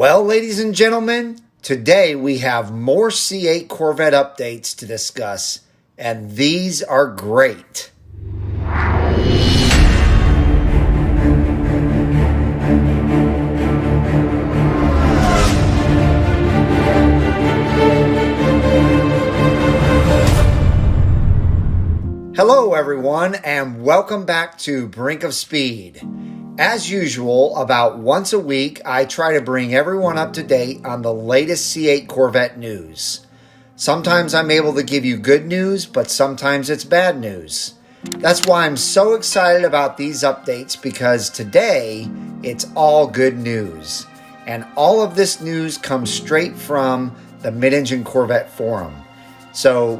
Well, ladies and gentlemen, today we have more C8 Corvette updates to discuss, and these are great. Hello everyone, and welcome back to Brink of Speed. As usual, about once a week, I try to bring everyone up to date on the latest C8 Corvette news. Sometimes I'm able to give you good news, but sometimes it's bad news. That's why I'm so excited about these updates, because today it's all good news. And all of this news comes straight from the Mid-Engine Corvette forum. So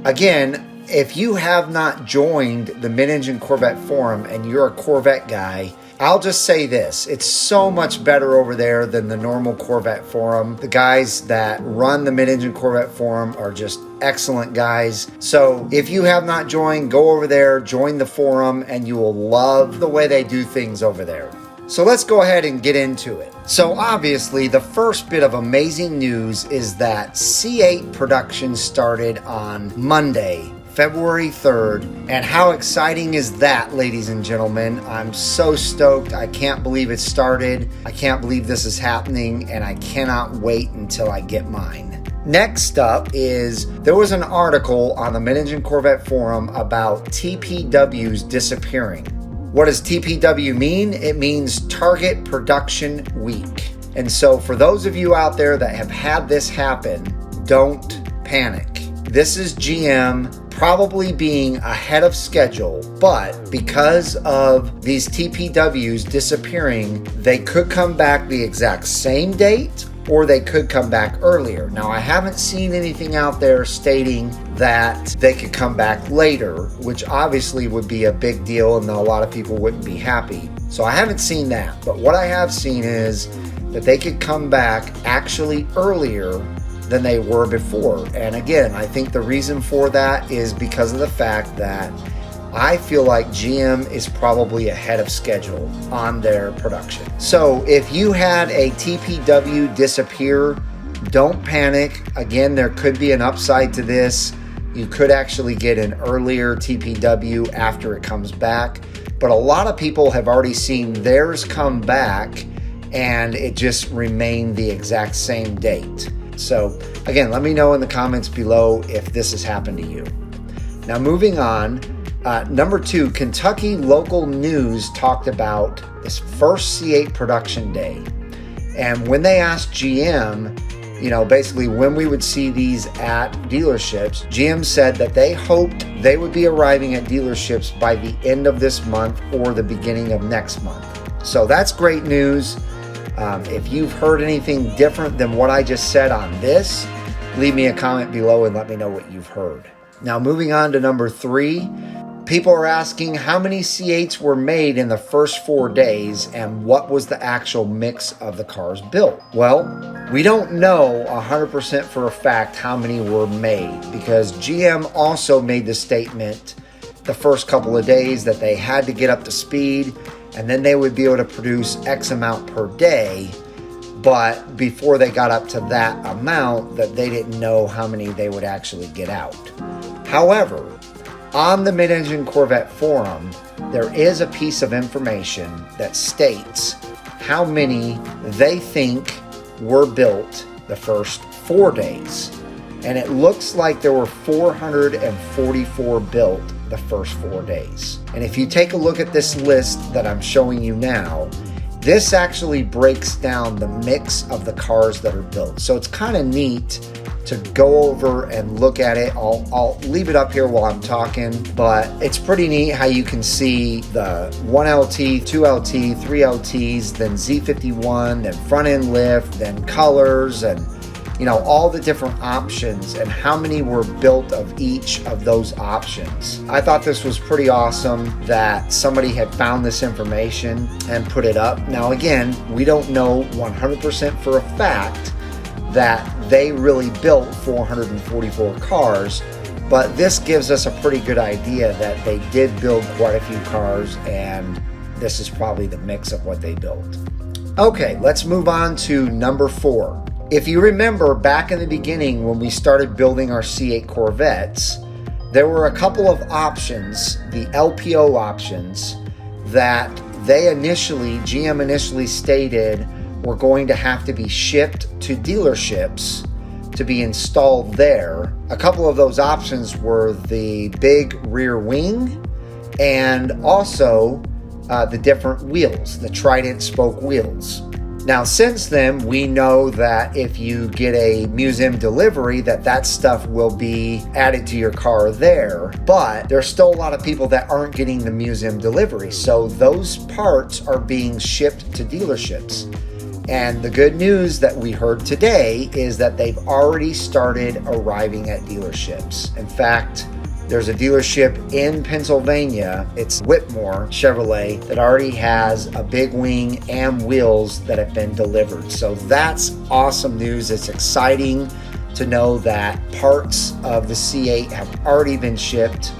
again, if you have not joined the Mid-Engine Corvette forum and you're a Corvette guy, I'll just say this, it's so much better over there than the normal Corvette forum. The guys that run the Mid-Engine Corvette forum are just excellent guys. So if you have not joined, go over there, join the forum, and you will love the way they do things over there. So let's go ahead and get into it. So obviously the first bit of amazing news is that C8 production started on Monday, February 3rd, and how exciting is that, ladies and gentlemen? I'm so stoked. I can't believe it started. I can't believe this is happening, and I cannot wait until I get mine. Next up is, there was an article on the Mid-Engine Corvette forum about TPWs disappearing. What does TPW mean? It means Target Production Week. And so for those of you out there that have had this happen, don't panic. This is GM probably being ahead of schedule, but because of these TPWs disappearing, they could come back the exact same date, or they could come back earlier. Now, I haven't seen anything out there stating that they could come back later, which obviously would be a big deal and a lot of people wouldn't be happy. So I haven't seen that, but what I have seen is that they could come back actually earlier than they were before. And again, I think the reason for that is because of the fact that I feel like GM is probably ahead of schedule on their production. So if you had a TPW disappear, don't panic. Again, there could be an upside to this. You could actually get an earlier TPW after it comes back. But a lot of people have already seen theirs come back and it just remained the exact same date. So again, let me know in the comments below if this has happened to you. Now moving on, number 2, Kentucky local news talked about this first C8 production day. And when they asked GM, basically when we would see these at dealerships, GM said that they hoped they would be arriving at dealerships by the end of this month or the beginning of next month. So that's great news. If you've heard anything different than what I just said on this, leave me a comment below and let me know what you've heard. Now moving on to number 3, people are asking how many C8s were made in the first 4 days and what was the actual mix of the cars built. Well, we don't know 100% for a fact how many were made, because GM also made the statement the first couple of days that they had to get up to speed and then they would be able to produce X amount per day, but before they got up to that amount, that they didn't know how many they would actually get out. However, on the Mid-Engine Corvette forum, there is a piece of information that states how many they think were built the first 4 days. And it looks like there were 444 built the first 4 days. And if you take a look at this list that I'm showing you now, this actually breaks down the mix of the cars that are built. So it's kind of neat to go over and look at it. I'll leave it up here while I'm talking, but it's pretty neat how you can see the 1LT, 2LT, 3LTs, then Z51, then front end lift, then colors, and all the different options and how many were built of each of those options. I thought this was pretty awesome that somebody had found this information and put it up. Now again, we don't know 100% for a fact that they really built 444 cars, but this gives us a pretty good idea that they did build quite a few cars, and this is probably the mix of what they built. Okay, let's move on to number 4. If you remember back in the beginning when we started building our C8 Corvettes, there were a couple of options, the LPO options, that GM initially stated were going to have to be shipped to dealerships to be installed there. A couple of those options were the big rear wing and also the different wheels, the trident spoke wheels. Now, since then, we know that if you get a museum delivery, that stuff will be added to your car there, but there's still a lot of people that aren't getting the museum delivery. So those parts are being shipped to dealerships. And the good news that we heard today is that they've already started arriving at dealerships. In fact, there's a dealership in Pennsylvania, it's Whitmore Chevrolet, that already has a big wing and wheels that have been delivered. So that's awesome news. It's exciting to know that parts of the C8 have already been shipped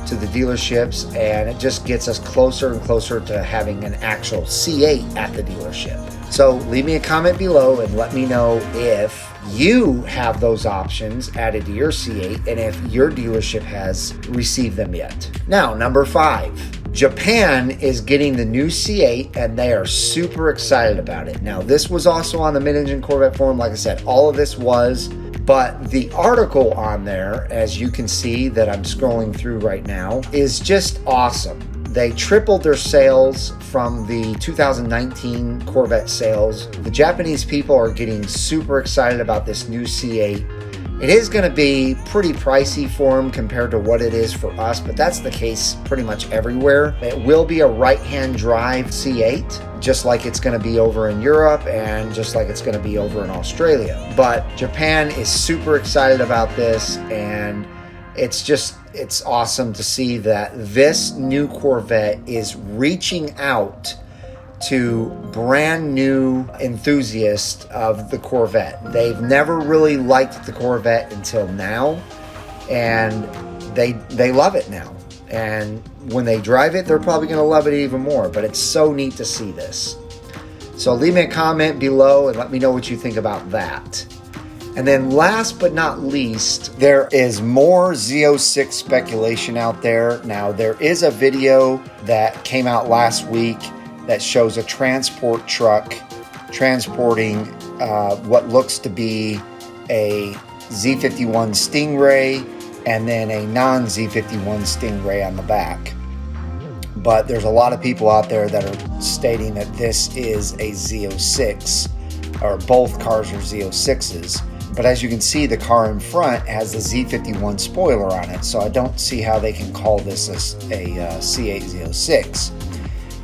to the dealerships, and it just gets us closer and closer to having an actual C8 at the dealership. So leave me a comment below and let me know if you have those options added to your C8 and if your dealership has received them yet. Now, number 5. Japan is getting the new C8 and they are super excited about it. Now, this was also on the Mid-Engine Corvette forum. Like I said, all of this was, but the article on there, as you can see that I'm scrolling through right now, is just awesome. They tripled their sales from the 2019 Corvette sales. The Japanese people are getting super excited about this new C8. It is going to be pretty pricey for them compared to what it is for us, but that's the case pretty much everywhere. It will be a right-hand drive C8, just like it's going to be over in Europe and just like it's going to be over in Australia. But Japan is super excited about this, and it's awesome to see that this new Corvette is reaching out to brand new enthusiasts of the Corvette. They've never really liked the Corvette until now, and they love it now. And when they drive it, they're probably going to love it even more. But it's so neat to see this. So leave me a comment below and let me know what you think about that. And then last but not least, there is more Z06 speculation out there. Now, there is a video that came out last week that shows a transport truck transporting what looks to be a Z51 Stingray and then a non-Z51 Stingray on the back. But there's a lot of people out there that are stating that this is a Z06, or both cars are Z06s. But as you can see, the car in front has the Z51 spoiler on it, so I don't see how they can call this a C8 Z06.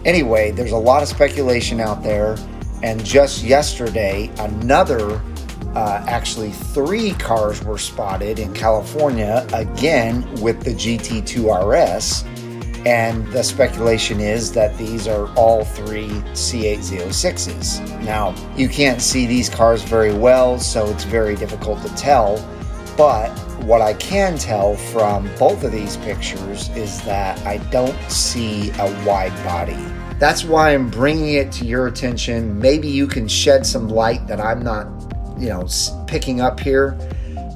Anyway, there's a lot of speculation out there, and just yesterday, actually 3 cars were spotted in California, again with the GT2 RS, and the speculation is that these are all 3 C8 Z06s. Now, you can't see these cars very well, so it's very difficult to tell, but what I can tell from both of these pictures is that I don't see a wide body. That's why I'm bringing it to your attention. Maybe you can shed some light that I'm not, picking up here.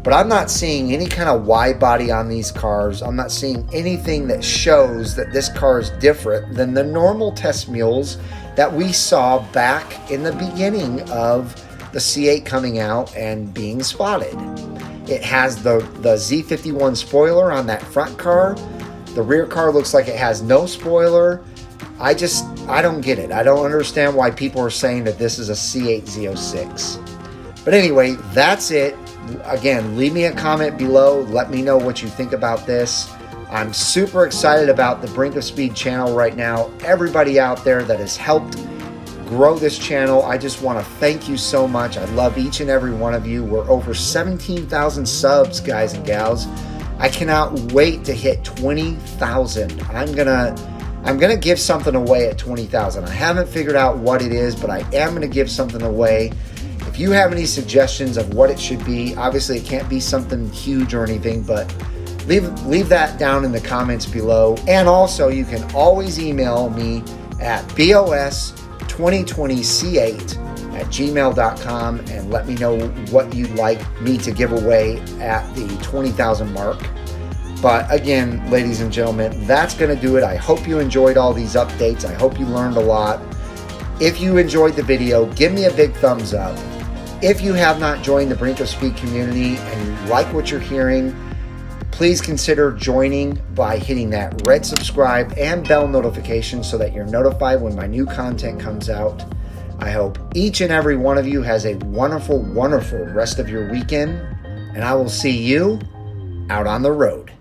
But I'm not seeing any kind of wide body on these cars. I'm not seeing anything that shows that this car is different than the normal test mules that we saw back in the beginning of the C8 coming out and being spotted. It has the Z51 spoiler on that front car. The rear car looks like it has no spoiler. I don't get it. I don't understand why people are saying that this is a C8 Z06. But anyway, that's it. Again, leave me a comment below. Let me know what you think about this. I'm super excited about the Brink of Speed channel right now. Everybody out there that has helped grow this channel, I just want to thank you so much. I love each and every one of you. We're over 17,000 subs, guys and gals. I cannot wait to hit 20,000. I'm gonna give something away at 20,000. I haven't figured out what it is, but I am gonna give something away. If you have any suggestions of what it should be, obviously it can't be something huge or anything, but leave that down in the comments below. And also, you can always email me at bos 2020c8@gmail.com and let me know what you'd like me to give away at the 20,000 mark. But again, ladies and gentlemen, that's going to do it. I hope you enjoyed all these updates. I hope you learned a lot. If you enjoyed the video, give me a big thumbs up. If you have not joined the Brink of Speed community and you like what you're hearing, please consider joining by hitting that red subscribe and bell notification so that you're notified when my new content comes out. I hope each and every one of you has a wonderful, wonderful rest of your weekend, and I will see you out on the road.